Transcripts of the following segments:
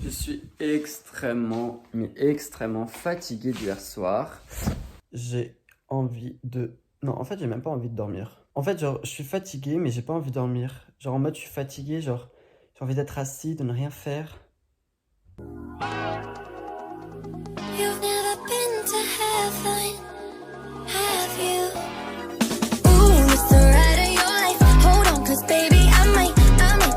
Je suis extrêmement, mais extrêmement fatigué d'hier soir. J'ai envie de... Non, en fait, j'ai même pas envie de dormir. En fait, genre, je suis fatigué, mais j'ai pas envie de dormir. Genre, en mode, je suis fatigué, genre, j'ai envie d'être assis, de ne rien faire. You've never been to heaven, have you? Ooh, it's the ride of your life. Hold on, 'cause baby, I might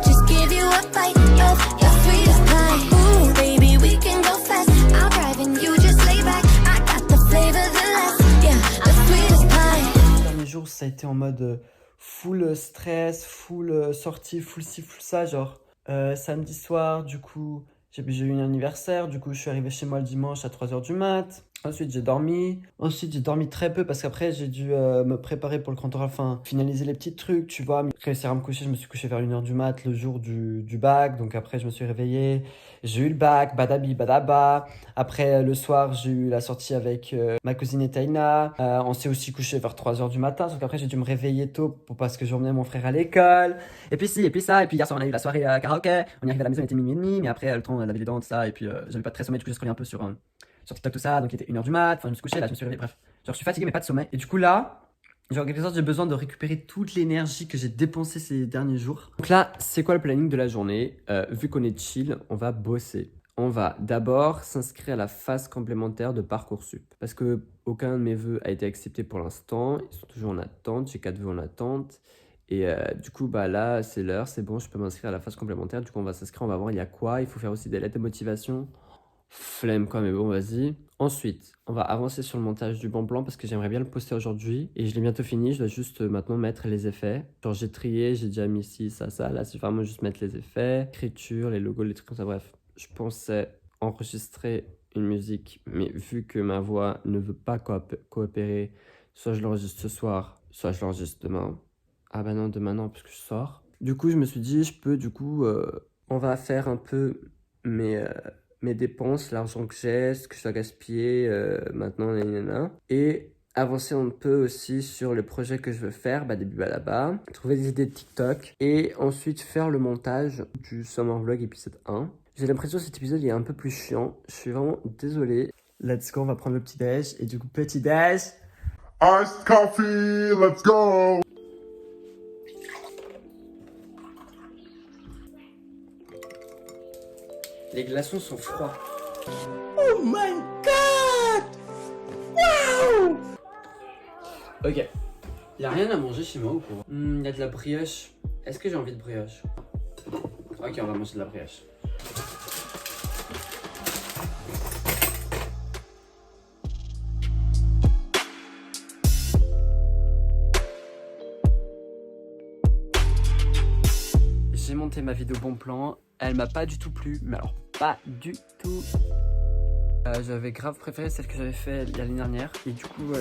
just give you a bite of your sweetest pie. Ooh, baby, we can go fast. I'll drive and you just lay back. I got the flavor, the last, yeah, the sweetest pie. Les derniers jours, ça a été en mode full stress, full sortie, full ci, full ça. Genre, samedi soir, du coup, j'ai eu un anniversaire. Du coup, je suis arrivé chez moi le dimanche à 3h du mat. Ensuite, j'ai dormi. Ensuite, j'ai dormi très peu parce qu'après, j'ai dû me préparer pour le grand oral, enfin, finaliser les petits trucs, tu vois. Réussir à me coucher, je me suis couché vers 1h du mat le jour du bac. Donc après, je me suis réveillé. J'ai eu le bac, badabi, badaba. Après, le soir, j'ai eu la sortie avec ma cousine et Taina. On s'est aussi couché vers 3h du matin. Sauf qu'après, j'ai dû me réveiller tôt parce que j'emmenais mon frère à l'école. Et puis si, et puis ça. Et puis hier soir, on a eu la soirée karaoké. On est arrivé à la maison, il était 00h30. Mais après, le temps, laver les dents, tout ça. Et puis, j'avais pas très sommeil. Du coup, j'ai scrollé un peu sur TikTok, tout ça. Donc, il était 1h du mat. Enfin, je me suis couché, là, je me suis réveillé. Bref, genre, je suis fatigué, mais pas de sommeil. Et du coup, là, genre, quelque sorte, j'ai besoin de récupérer toute l'énergie que j'ai dépensée ces derniers jours. Donc là, c'est quoi le planning de la journée? Vu qu'on est chill, on va bosser. On va d'abord s'inscrire à la phase complémentaire de Parcoursup. Parce que aucun de mes vœux a été accepté pour l'instant. Ils sont toujours en attente. J'ai 4 vœux en attente. Et du coup, bah là, c'est l'heure, c'est bon, je peux m'inscrire à la phase complémentaire. Du coup, on va s'inscrire, on va voir il y a quoi. Il faut faire aussi des lettres de motivation. Flemme quoi, mais bon, vas-y. Ensuite, on va avancer sur le montage du bon plan parce que j'aimerais bien le poster aujourd'hui. Et je l'ai bientôt fini, je dois juste maintenant mettre les effets. Genre j'ai trié, j'ai déjà mis ci, ça, ça. Là, c'est vraiment juste mettre les effets, l'écriture, les logos, les trucs comme ça. Bref, je pensais enregistrer une musique, mais vu que ma voix ne veut pas coopérer, soit je l'enregistre ce soir, soit je l'enregistre demain. Ah bah non, demain non, parce que je sors. Du coup, je me suis dit, on va faire un peu mes dépenses, l'argent que j'ai, ce que je dois gaspiller maintenant, nanana. Et avancer un peu aussi sur le projet que je veux faire, bah début à là-bas, trouver des idées de TikTok et ensuite faire le montage du Summer Vlog épisode 1. J'ai l'impression que cet épisode est un peu plus chiant, je suis vraiment désolé. Let's go, on va prendre le petit déj et du coup petit déj. Iced coffee, let's go! Les glaçons sont froids. Oh my god! Wow! Ok. Y a rien à manger chez moi ou quoi? Y a de la brioche. Est-ce que j'ai envie de brioche? Ok, on va manger de la brioche. J'ai monté ma vidéo bon plan. Elle m'a pas du tout plu, mais alors pas du tout. J'avais grave préféré celle que j'avais fait l'année dernière. Et du coup,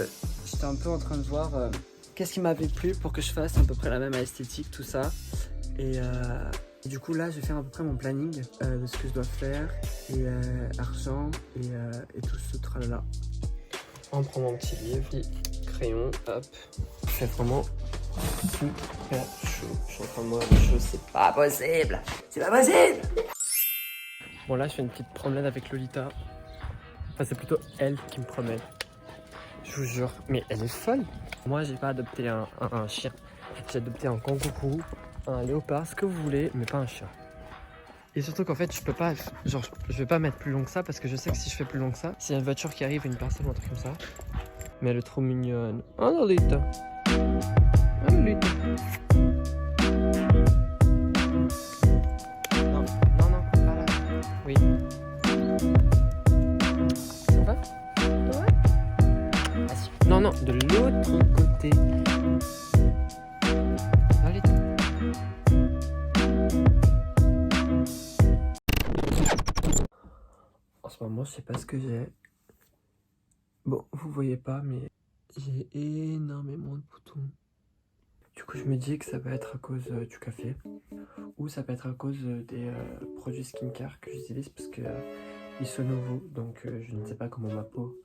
j'étais un peu en train de voir qu'est-ce qui m'avait plu pour que je fasse à peu près la même esthétique, tout ça. Et du coup, là, je vais faire à peu près mon planning de ce que je dois faire. Et argent et tout ce tralala. On prend mon petit livre, petit crayon, hop. Il fait vraiment super chaud. Je suis en train de mourir de chaud, c'est pas possible! C'est pas possible! Bon, là, je fais une petite promenade avec Lolita. Enfin, c'est plutôt elle qui me promène. Je vous jure, mais elle est folle. Moi, j'ai pas adopté un chien. J'ai adopté un kangourou, un léopard, ce que vous voulez, mais pas un chien. Et surtout qu'en fait, je peux pas, genre, je vais pas mettre plus long que ça parce que je sais que si je fais plus long que ça, s'il y a une voiture qui arrive, une personne ou un truc comme ça. Mais elle est trop mignonne. Oh, Lolita. Oh, Lolita. Non, non, non, pas là. Oui. Ça va? Ouais. Ah, si. Non, non, de l'autre côté. Allez. En ce moment, je sais pas ce que j'ai. Bon, vous voyez pas, mais j'ai énormément de boutons. Du coup, je me dis que ça peut être à cause du café ou ça peut être à cause des produits skincare que j'utilise parce que ils sont nouveaux, donc je ne sais pas comment ma peau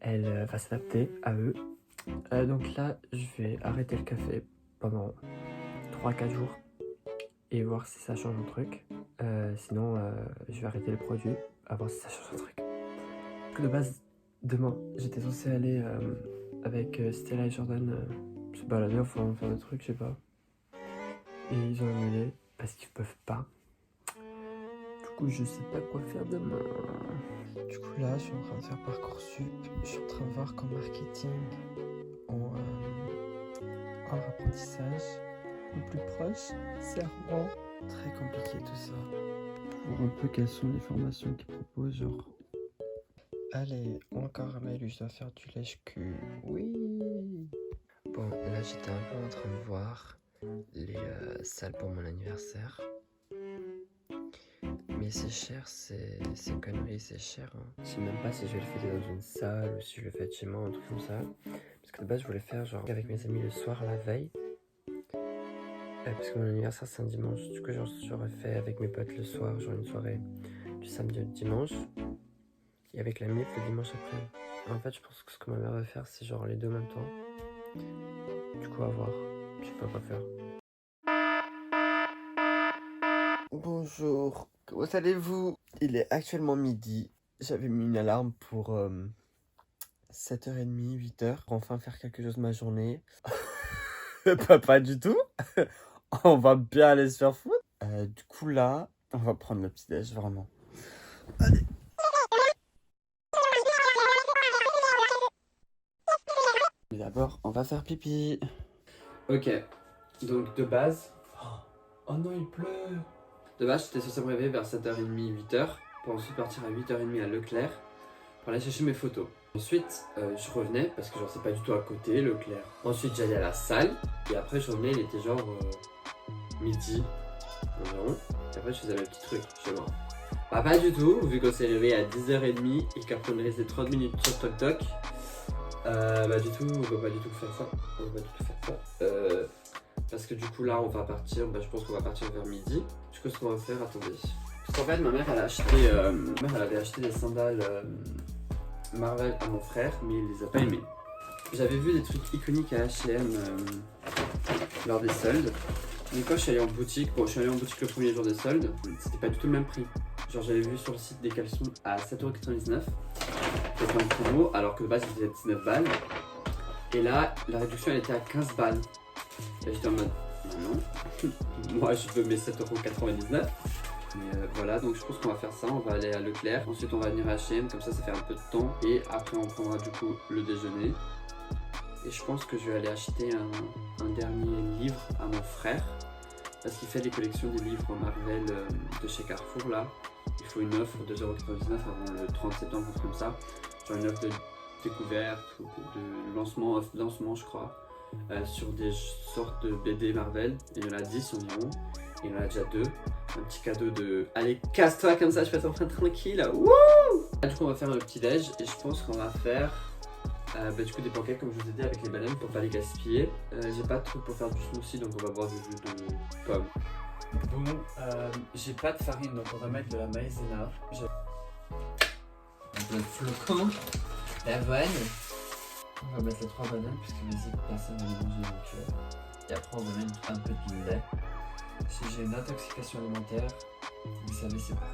elle va s'adapter à eux. Donc là, je vais arrêter le café pendant 3-4 jours et voir si ça change un truc. Sinon, je vais arrêter les produits, à voir si ça change un truc. Parce que de base, demain, j'étais censé aller avec Stella et Jordan se balader, enfin faire des trucs, je sais pas. Et ils ont annulé parce qu'ils peuvent pas. Du coup, je sais pas quoi faire demain. Du coup, là, je suis en train de faire Parcoursup. Je suis en train de voir qu'en marketing, en apprentissage, le plus proche, c'est vraiment très compliqué tout ça. Pour voir un peu quelles sont les formations qu'ils proposent, genre. Allez, encore un mail où je dois faire du lèche-cul. Oui. Bon, là, j'étais un peu en train de voir les salles pour mon anniversaire. Mais c'est cher, c'est conneries, c'est cher. Hein. Je sais même pas si je vais le fêter dans une salle ou si je le fête chez moi, un truc comme ça. Parce que de base, je voulais faire genre avec mes amis le soir, la veille. Parce que mon anniversaire, c'est un dimanche. Du coup, j'aurais fait avec mes potes le soir, genre une soirée du samedi au dimanche. Et avec la MIF le dimanche après. En fait, je pense que ce que ma mère va faire, c'est genre les deux en même temps. Du coup, à voir. Je sais pas quoi faire. Bonjour, comment allez-vous? Il est actuellement midi. J'avais mis une alarme pour 7h30, 8h pour enfin faire quelque chose de ma journée. Pas du tout. On va bien aller se faire foutre. Du coup là, on va prendre le petit déj vraiment. Allez. Mais d'abord, on va faire pipi. Ok, donc de base... Oh non, il pleut. De base, j'étais censé me réveiller vers 7h30, 8h, pour ensuite partir à 8h30 à Leclerc, pour aller chercher mes photos. Ensuite, je revenais, parce que genre c'est pas du tout à côté, Leclerc. Ensuite, j'allais à la salle, et après je revenais, il était genre midi, environ. Et après, je faisais mes petits trucs chez moi. Bah pas du tout, vu qu'on s'est levé à 10h30, et qu'après on est resté 30 minutes sur TokTok. Bah du tout, on va pas du tout faire ça. On va pas du tout faire ça. Parce que du coup là on va partir, je pense qu'on va partir vers midi. Du coup ce qu'on va faire, attendez. Parce qu'en fait ma mère elle avait acheté des sandales Marvel à mon frère, mais il les a pas aimés. J'avais vu des trucs iconiques à H&M lors des soldes. Mais quand je suis allé en boutique, je suis allé en boutique le premier jour des soldes, c'était pas du tout le même prix. Genre j'avais vu sur le site des caleçons à 7,99€, c'était en promo, alors que de base ils étaient 19 balles. Et là la réduction elle était à 15 balles. Et j'étais en mode, non, moi je veux mes 7,99€. Mais voilà, donc je pense qu'on va faire ça, on va aller à Leclerc, ensuite on va venir à H&M, comme ça fait un peu de temps. Et après on prendra du coup le déjeuner. Et je pense que je vais aller acheter un dernier livre à mon frère. Parce qu'il fait des collections des livres Marvel de chez Carrefour là. Il faut une offre de 2,99€ avant le 30 septembre, un truc comme ça. Genre une offre de découverte ou de lancement, offre de lancement je crois. Sur des sortes de BD Marvel, et il y en a 10 environ, et il y en a déjà 2. Un petit cadeau de allez casse-toi comme ça, je fais ça tranquille. Wouh! Du coup on va faire un petit déj, et je pense qu'on va faire du coup des pancakes comme je vous ai dit avec les bananes pour pas les gaspiller. J'ai pas de truc pour faire du smoothie, donc on va boire du jus de pomme. Bon, j'ai pas de farine, donc on va mettre de la maïzena. Un peu de flocons, d'avoine. On va mettre les 3 bananes puisque les autres personnes vont les manger, donc et après on va mettre un peu de lait. Si j'ai une intoxication alimentaire, vous savez c'est pourquoi.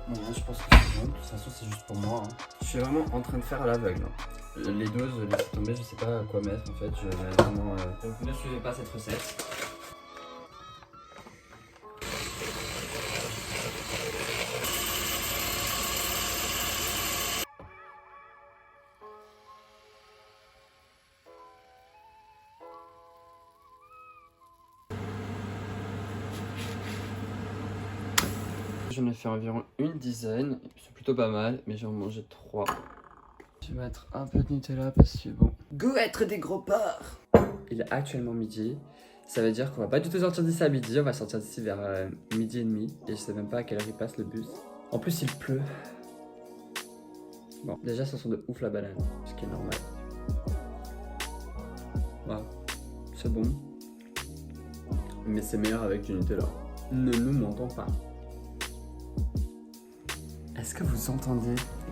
Bon, là, je pense que c'est bon, de toute façon c'est juste pour moi. Hein. Je suis vraiment en train de faire à l'aveugle. Hein. Les doses, laissez tomber, je sais pas à quoi mettre en fait. Je vais vraiment. Donc ne suivez pas cette recette. J'en ai fait environ une dizaine, c'est plutôt pas mal, mais j'en ai mangé 3. Je vais mettre un peu de Nutella parce que bon. Go être des gros porcs! Il est actuellement midi, ça veut dire qu'on va pas du tout sortir d'ici à midi, on va sortir d'ici vers midi et demi, et je sais même pas à quelle heure il passe le bus. En plus il pleut. Bon, déjà ça sent de ouf la banane, ce qui est normal. Voilà, c'est bon. Mais c'est meilleur avec du Nutella. Ne nous mentons pas. Est-ce que vous entendez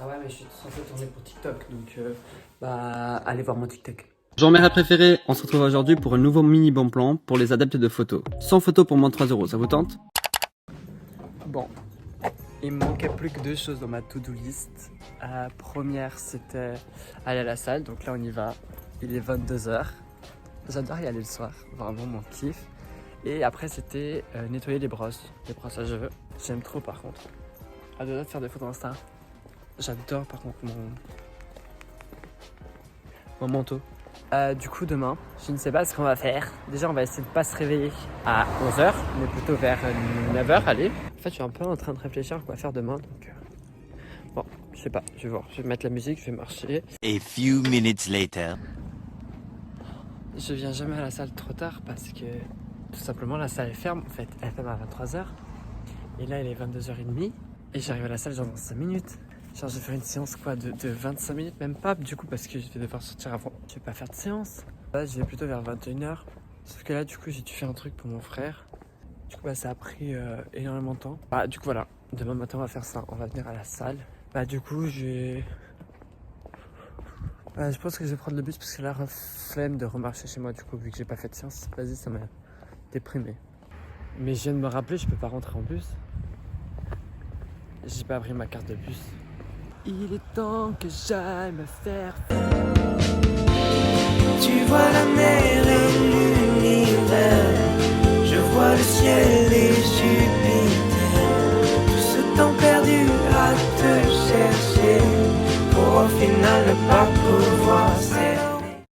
Ah ouais, mais je suis censé tourner pour TikTok, donc allez voir mon TikTok. Genre mes rêves préférés, on se retrouve aujourd'hui pour un nouveau mini bon plan pour les adeptes de photos. 100 photos pour moins de 3 €, ça vous tente? Bon, il me manquait plus que 2 choses dans ma to-do list. Première, c'était aller à la salle, donc là on y va. Il est 22h. J'adore y aller le soir, vraiment mon kiff. Et après, c'était nettoyer les brosses à cheveux. J'aime trop par contre. À deux doigts de faire des photos Insta. J'adore par contre mon manteau. Du coup, demain, je ne sais pas ce qu'on va faire. Déjà, on va essayer de pas se réveiller à 11h, mais plutôt vers 9h, allez. En fait, je suis un peu en train de réfléchir à quoi faire demain, donc... Bon, je sais pas, je vais voir. Je vais mettre la musique, je vais marcher. A few minutes later. Je viens jamais à la salle trop tard parce que, tout simplement, la salle est ferme, en fait. Elle ferme à 23h. Et là, il est 22h30. Et j'arrive à la salle genre dans 5 minutes. Genre, je vais faire une séance quoi de 25 minutes, même pas du coup, parce que je vais devoir sortir avant. Je vais pas faire de séance. Là, je vais plutôt vers 21h. Sauf que là, du coup, j'ai dû faire un truc pour mon frère. Du coup, ça a pris énormément de temps. Du coup, voilà. Demain matin, on va faire ça. On va venir à la salle. Du coup, je pense que je vais prendre le bus parce que là, flemme de remarcher chez moi, du coup, vu que j'ai pas fait de séance. Vas-y, ça m'a déprimé. Mais je viens de me rappeler, je peux pas rentrer en bus. J'ai pas pris ma carte de bus. Il est temps que j'aille me faire. Tu vois la mer et lune.